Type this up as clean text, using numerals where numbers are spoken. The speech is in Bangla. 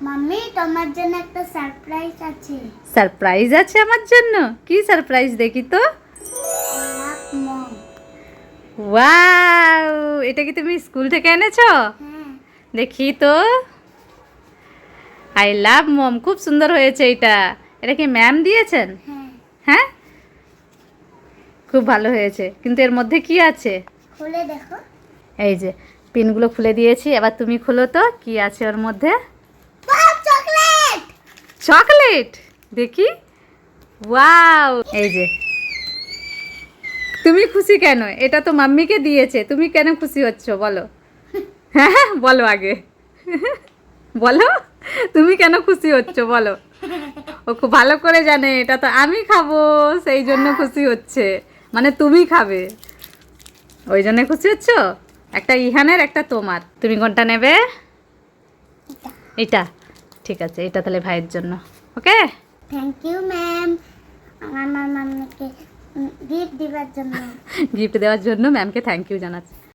মাম্মি তোমার জন্য একটা সারপ্রাইজ আছে। সারপ্রাইজ আছে আমার জন্য? কি সারপ্রাইজ দেখি তো। লাভ মম। ওয়াও, এটা কি তুমি স্কুল থেকে এনেছো? হ্যাঁ। দেখি তো। আই লাভ মম, খুব সুন্দর হয়েছে এটা। এটা কি ম্যাম দিয়েছেন? হ্যাঁ। হ্যাঁ, খুব ভালো হয়েছে। কিন্তু এর মধ্যে কি আছে? খুলে দেখো। এই যে পিনগুলো খুলে দিয়েছি, এবার তুমি খোলো তো কি আছে ওর মধ্যে। Wow, chocolate! চকলেট দেখি। ওয়াও, এই যে। তুমি খুশি কেন? এটা তো মাম্মিকে দিয়েছে, তুমি কেন খুশি হচ্ছ বলো? হ্যাঁ বলো আগে, বলো তুমি কেন খুশি হচ্ছ বলো। ও খুব ভালো করে জানে এটা তো আমি খাবো, সেই জন্য খুশি হচ্ছে। মানে তুমি খাবে, ওই জন্য খুশি হচ্ছ। একটা ইহানের, একটা তোমার। তুমি কোনটা নেবে? এটা। ঠিক আছে, এটা তাহলে ভাইয়ের জন্য। ওকে। থ্যাংক ইউ ম্যাম, আমার মাম্মিকে গিফট দিবার জন্য। গিফট দেওয়ার জন্য ম্যামকে থ্যাংক ইউ জানাচ্ছি।